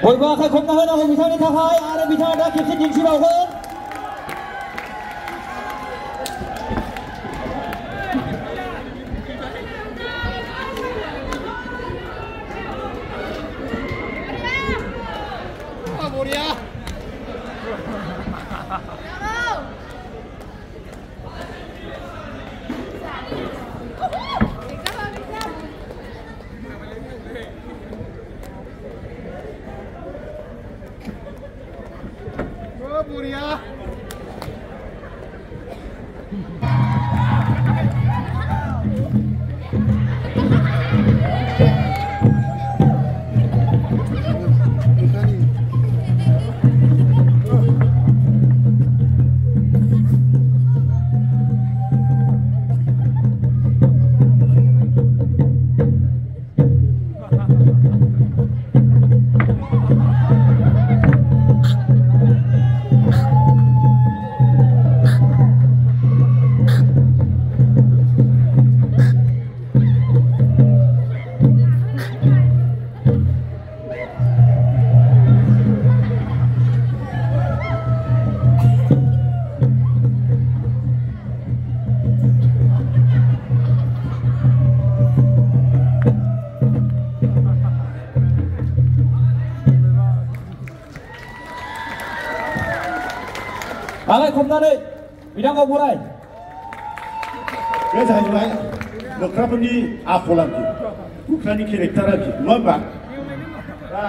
बयबो आखाइ खबना होनांगौ बिथांनि थाखाय आरो बिथाङा दा खेबसे दिन्थिबावगोन आखाइ खबनानै बिथांखौ बराय बे जाहैबाय मोख्राफोरनि आखल आरोखि मोख्रानि केरेक्टार आरोखि नङा होमबा दा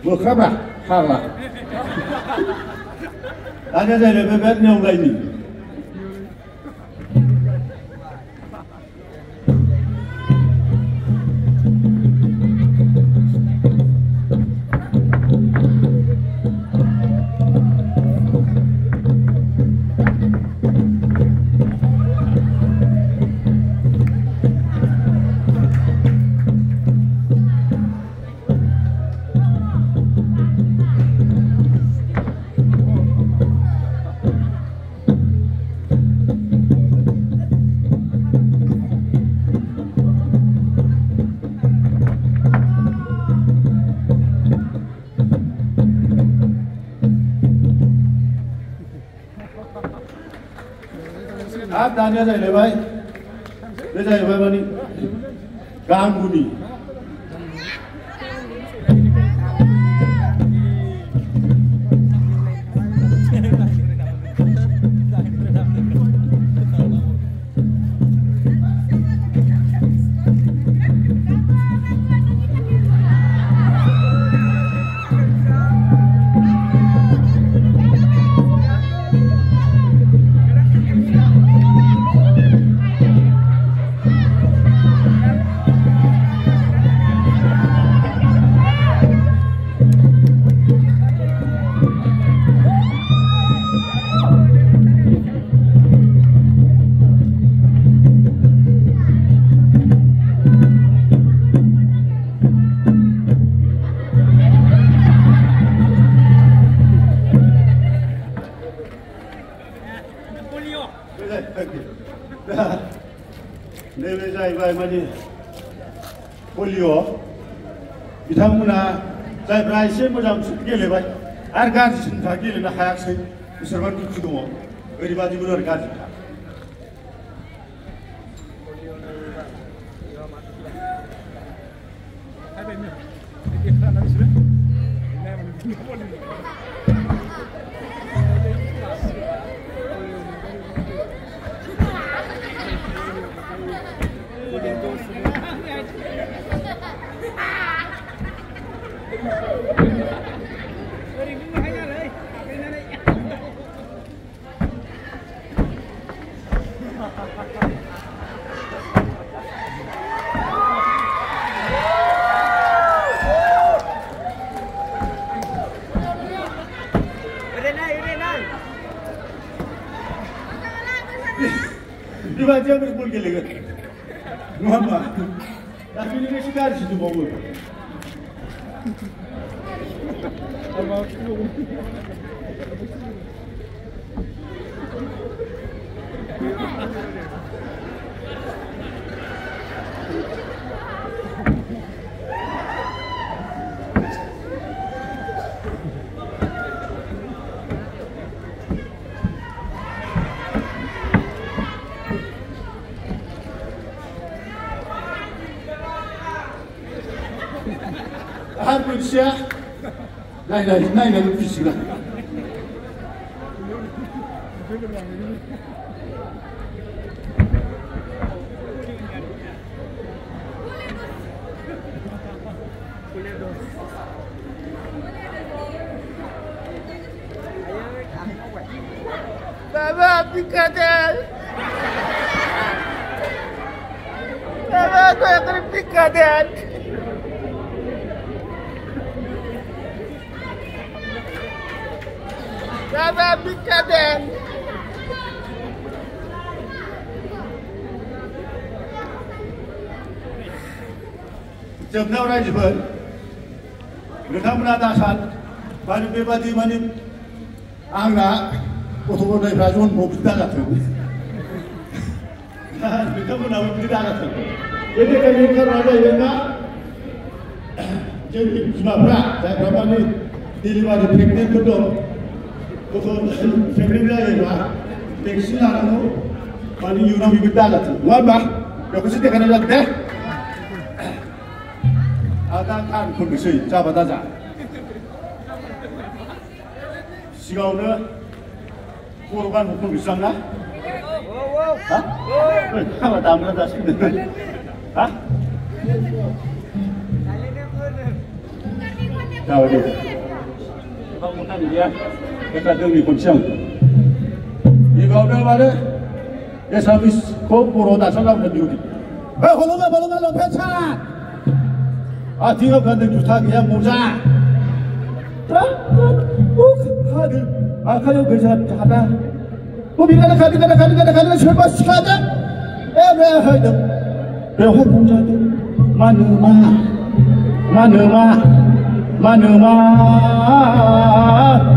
मोख्राबा फाग्ला दानिया जाहैबाय बे नेवलायनि अब दानिया जाहैबाय बे जाहैबाय माने गांगुनि नैबे जाहैबाय माने पलिअ बिथांमोना जायफ्रा एसे मोजां गेलेबाय आरो गाज्रिसिनफ्रा गेलेनो हायाखिसै बिसोरबा दुखु दङ ओरैबादिमोन आरो गाज्रिफ्रा बेबायदिया बल गेलेगोन नङा होमबा दा बेनिफ्राय एसे गाज्रि दंबावो 한 분씨야. 나이는 비시가. Baba picadet. Baba aku yang kena picadet. Baba picadet. जोबनायाव रायजोफोर नोंथांमोना दा सान माने बेबादि माने आंना गथ' गथायफ्रा जन्म बिदि दाजाथों नोंथांमोनाबो बिदि दाजाथों बे लेखानि खार'ना जाहैबाय मा जोंनि बिमाफ्रा जायफ्रा माने डेलिभारि प्रेगनेन्टफोर दं गथ' प्रेगनेन्ट जायोब्ला भेक्सिन लानांगौ माने इयुनाव बिदि दाजाथों नङा होनबा बेखौसो देखायनाय जादों दे आदा आं खननोसै जाबा दाजा सिगाङावनो बर' गानखौ खननोसै आं ना हाबा दामग्रा दासिम हा जाबाय दे गावखौ गैया एका जोंनि खनसे आं गिबियावनो माने एसामिसखौ बर' दासनलांनो दिउटि हलङा लंपेन्ट सार्ट आथिङाव गानदों जुथा गैया मुजा हादों आखायाव गोजा हादा बबेखानि खादों सोरबा सिखादों बे हायदों बेवहाय बुंजादों मानो मा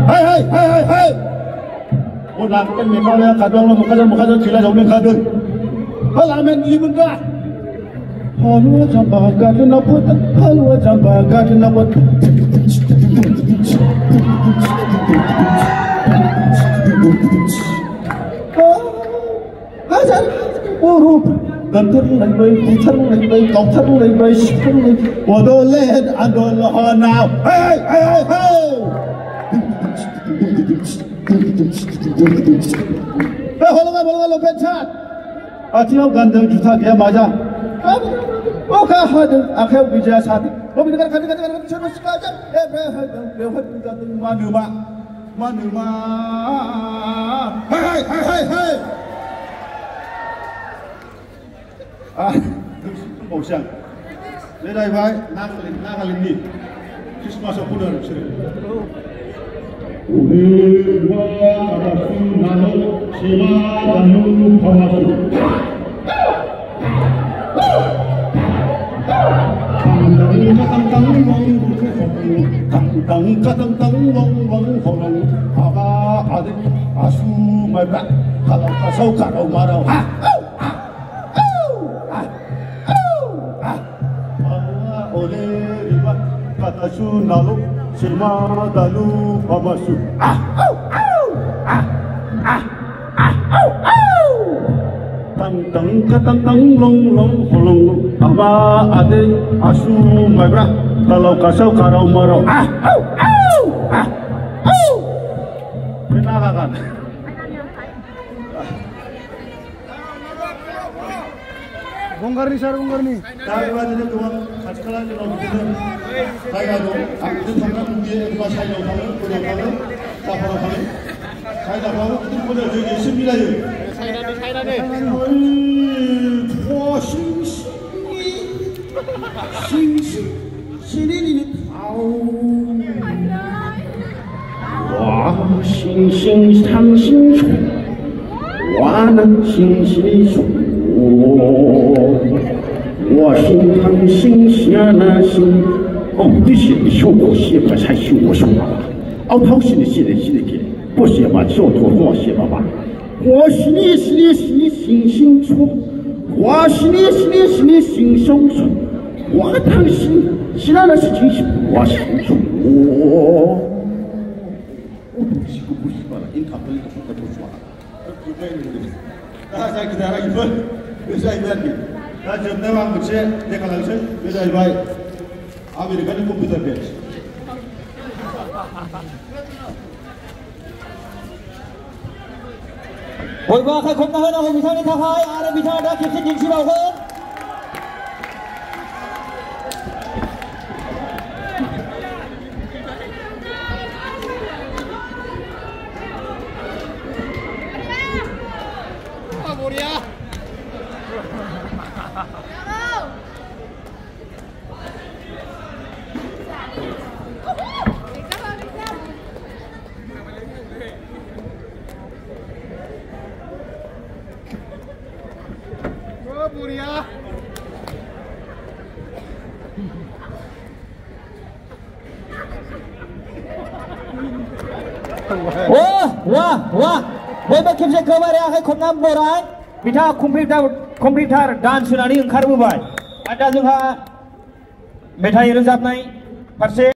हाय अनाखौन मेखावलाया खादों मोखाजों थैलाजों खादों लामेन इमोनगा Halwa jamba gadna put halwa jamba gadna put Hasan urup gantur lai kautar lai shikun lai wadolen adol now hey halwa lo penchat atiau gandeng juta dia maja Oka hadir, akhir bijaya satu. Kau dengar cerita sekali. Manuma. Hai. Bosan. Lerai baik, nakalin ni. Christmas aku dah sering. Uliwa kadasu nano sima danu kawasu. Tang wong horong aba ade asu mabra kalau kasau karau marau ole riba kata su nalu sima dalu pamasu tang long horong aba ade asu mabra kalau kasau karau marau Kenalakan bongkar nih dari wajahnya tuang sekarang kalau begitu saya dong aku itu sangat mungkin rumah saya kalau saya tahu itu pada jadi 9 ya saya dah sini我心心常心处，我能心心处。我心疼心下那心，哦，你心里修过写不才修我修吧，哦，他心里给，不写吧就多我写吧吧。我心里心心处，我心里心胸处，我疼心下那是情绪，我心处。不是吧？应该不是不说了。saya kita lagi pun, saya lihat ni. Dah jam 9 macam dia kalau saya, dia dah baik. आमेरिकानि कम्पिउटार बेच बयबो आखाइ खबना होनांगौ बिथांनि थाखाय आरो बिथाङा दा खेबसे दिन्थिबावगोन वाह वाह बयबो खेबसे गोबारै आखाइ खबना बराय बिथाङा कम्पिउटार डान्स होनानै ओंखारबोबाय आरो दा जोंहा मेथाइ रोजाबनाय फारसे